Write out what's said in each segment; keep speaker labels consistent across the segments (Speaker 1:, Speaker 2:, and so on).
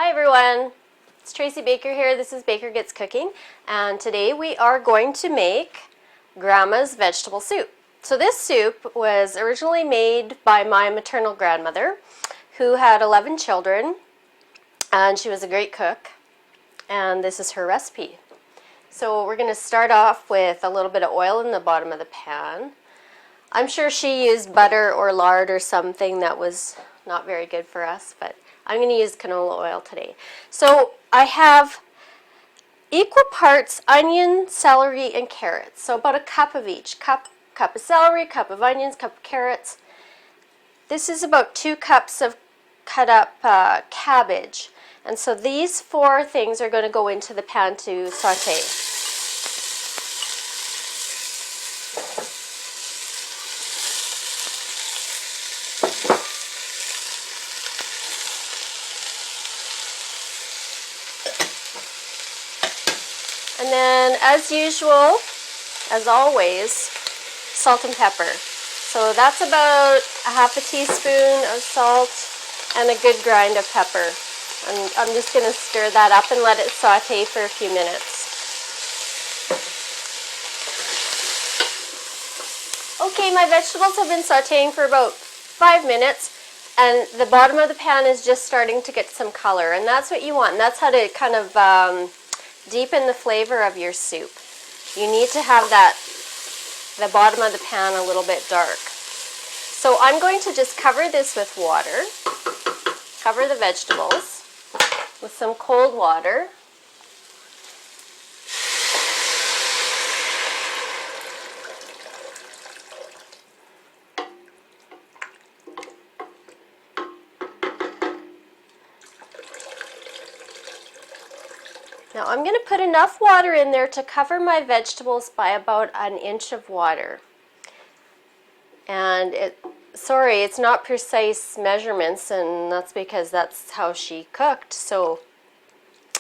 Speaker 1: Hi everyone, it's Tracy Baker here. This is Baker Gets Cooking, and today we are going to make Grandma's vegetable soup. So this soup was originally made by my maternal grandmother, who had 11 children, and she was a great cook, and this is her recipe. So we're going to start off with a little bit of oil in the bottom of the pan. I'm sure she used butter or lard or something that was not very good for us, but I'm going to use canola oil today. So I have equal parts onion, celery, and carrots. So about a cup of each. Cup of celery, cup of onions, cup of carrots. This is about 2 cups of cut up cabbage. And so these 4 things are going to go into the pan to saute. And then, as usual, as always, salt and pepper. So that's about a half a teaspoon of salt and a good grind of pepper. And I'm just going to stir that up and let it saute for a few minutes. Okay, my vegetables have been sauteing for about 5 minutes, and the bottom of the pan is just starting to get some color, and that's what you want. And that's how to kind of deepen the flavor of your soup. You need to have the bottom of the pan a little bit dark. So I'm going to just cover this with water, cover the vegetables with some cold water. Now I'm going to put enough water in there to cover my vegetables by about an inch of water. And it's not precise measurements, and that's because that's how she cooked. So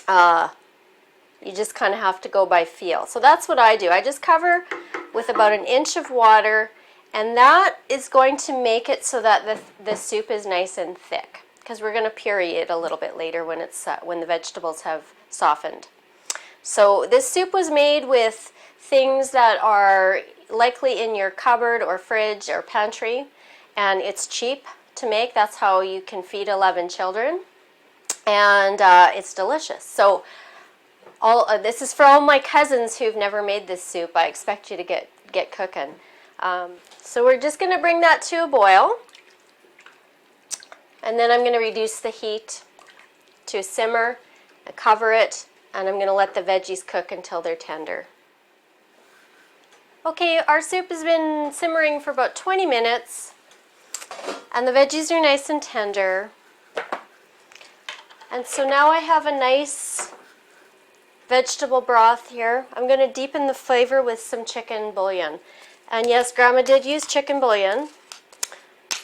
Speaker 1: you just kind of have to go by feel. So that's what I do. I just cover with about an inch of water, and that is going to make it so that the soup is nice and thick, because we're going to puree it a little bit later when when the vegetables have softened. So this soup was made with things that are likely in your cupboard or fridge or pantry, and it's cheap to make. That's how you can feed 11 children, and it's delicious. So this is for all my cousins who've never made this soup. I expect you to get cooking. So we're just going to bring that to a boil, and then I'm going to reduce the heat to a simmer and cover it, and I'm going to let the veggies cook until they're tender. Okay, our soup has been simmering for about 20 minutes, and the veggies are nice and tender. And so now I have a nice vegetable broth here. I'm going to deepen the flavor with some chicken bouillon. And yes, Grandma did use chicken bouillon,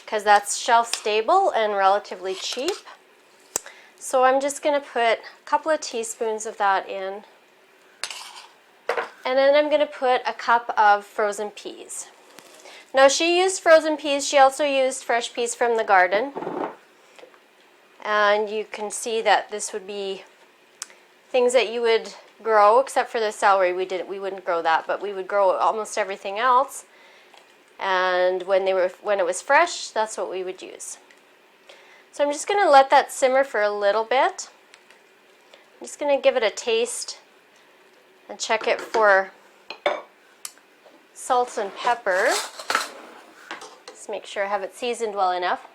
Speaker 1: because that's shelf stable and relatively cheap. So I'm just going to put a couple of teaspoons of that in. And then I'm going to put a cup of frozen peas. Now she used frozen peas. She also used fresh peas from the garden. And you can see that this would be things that you would grow, except for the celery. We wouldn't grow that, but we would grow almost everything else. And when it was fresh, that's what we would use. So I'm just going to let that simmer for a little bit. I'm just going to give it a taste and check it for salt and pepper. Just make sure I have it seasoned well enough.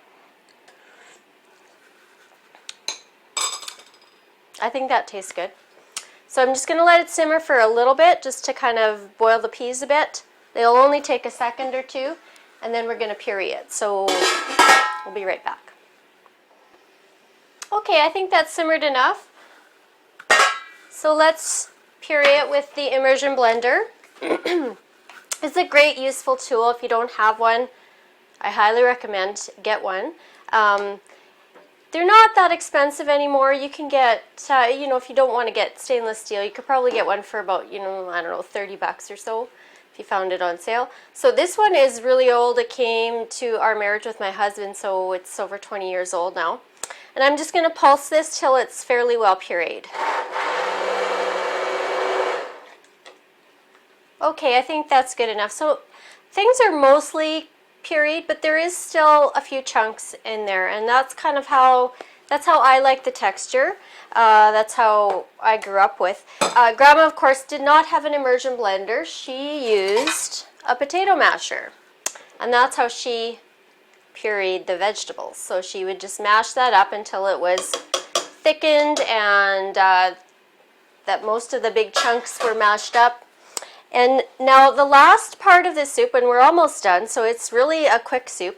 Speaker 1: I think that tastes good. So I'm just going to let it simmer for a little bit, just to kind of boil the peas a bit. They'll only take a second or two, and then we're going to puree it. So we'll be right back. Okay, I think that's simmered enough. So let's puree it with the immersion blender. It's a great useful tool. If you don't have one, I highly recommend get one. They're not that expensive anymore. You can get, if you don't want to get stainless steel, you could probably get one for about, I don't know, $30 or so if you found it on sale. So this one is really old. It came to our marriage with my husband, so it's over 20 years old now. And I'm just going to pulse this till it's fairly well pureed. Okay, I think that's good enough. So things are mostly pureed, but there is still a few chunks in there, and that's kind of how I like the texture. That's how I grew up with. Grandma, of course, did not have an immersion blender. She used a potato masher, and that's how she pureed the vegetables. So she would just mash that up until it was thickened and that most of the big chunks were mashed up. And now the last part of this soup, and we're almost done, so it's really a quick soup.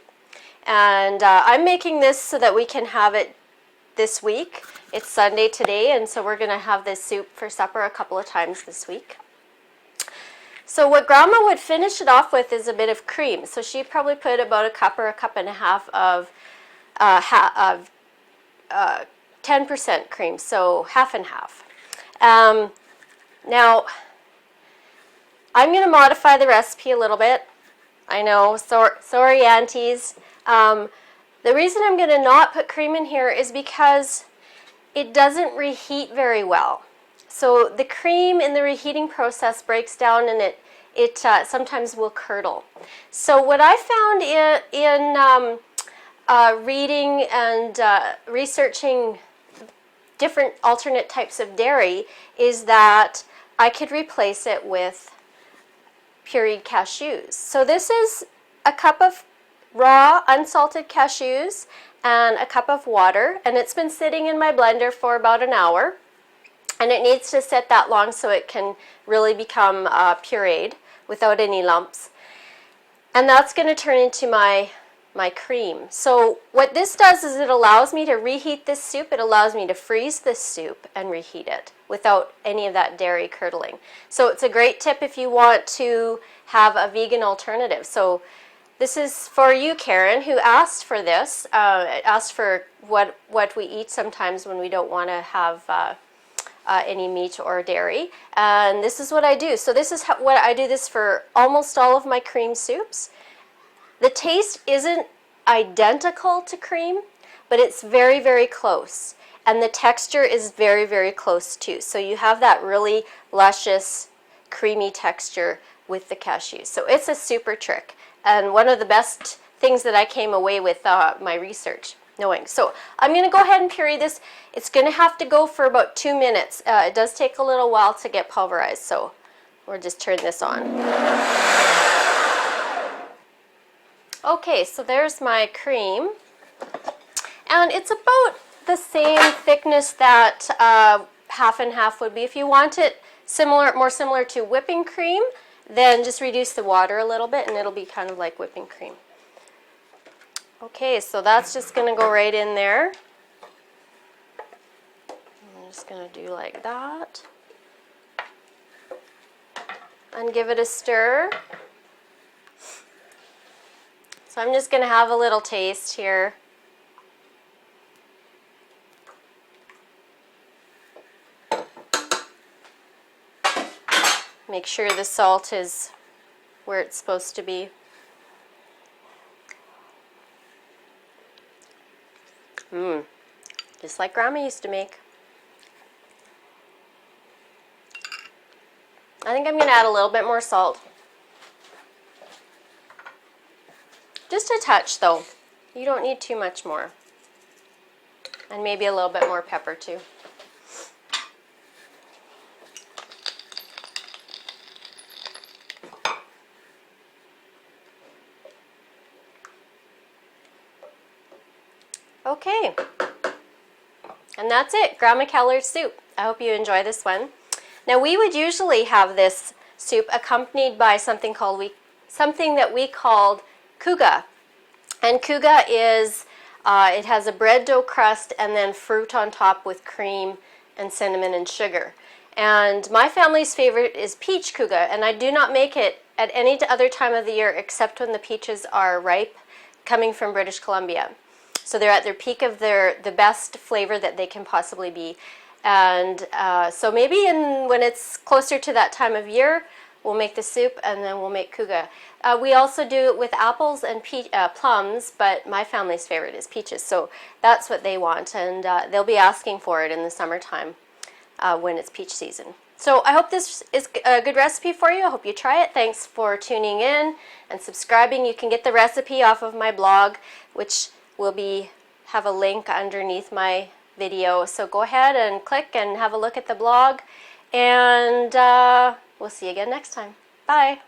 Speaker 1: And I'm making this so that we can have it this week. It's Sunday today, and so we're going to have this soup for supper a couple of times this week. So what Grandma would finish it off with is a bit of cream. So she probably put about a cup or a cup and a half of 10% cream, so half and half. Now, I'm going to modify the recipe a little bit. I know, sorry aunties. The reason I'm going to not put cream in here is because it doesn't reheat very well. So the cream in the reheating process breaks down and it sometimes will curdle. So what I found in reading and researching different alternate types of dairy is that I could replace it with pureed cashews. So this is a cup of raw unsalted cashews and a cup of water, and it's been sitting in my blender for about an hour, and it needs to sit that long so it can really become pureed without any lumps. And that's going to turn into my cream. So what this does is it allows me to reheat this soup. It allows me to freeze this soup and reheat it without any of that dairy curdling. So it's a great tip if you want to have a vegan alternative. So this is for you, Karen, who asked for this, asked for what we eat sometimes when we don't want to have any meat or dairy. And this is what I do. So this is what I do this for almost all of my cream soups. The taste isn't identical to cream, but it's very, very close. And the texture is very, very close too. So you have that really luscious, creamy texture with the cashews. So it's a super trick. And one of the best things that I came away with my research knowing. So I'm going to go ahead and puree this. It's going to have to go for about 2 minutes. It does take a little while to get pulverized. So we'll just turn this on. Okay, so there's my cream, and it's about the same thickness that half and half would be. If you want it more similar to whipping cream, then just reduce the water a little bit and it'll be kind of like whipping cream. Okay, so that's just going to go right in there. I'm just going to do like that and give it a stir. So I'm just going to have a little taste here. Make sure the salt is where it's supposed to be. Just like Grandma used to make. I think I'm going to add a little bit more salt. Just a touch though. You don't need too much more. And maybe a little bit more pepper too. Okay. And that's it, Grandma Keller's soup. I hope you enjoy this one. Now we would usually have this soup accompanied by something that we called kuga. And kuga is, it has a bread dough crust and then fruit on top with cream and cinnamon and sugar. And my family's favorite is peach kuga, and I do not make it at any other time of the year except when the peaches are ripe, coming from British Columbia. So they're at their peak of the best flavor that they can possibly be. And so maybe when it's closer to that time of year, we'll make the soup and then we'll make kuga. We also do it with apples and plums, but my family's favorite is peaches, so that's what they want, and they'll be asking for it in the summertime when it's peach season. So I hope this is a good recipe for you. I hope you try it. Thanks for tuning in and subscribing. You can get the recipe off of my blog, which will have a link underneath my video. So go ahead and click and have a look at the blog, and we'll see you again next time. Bye.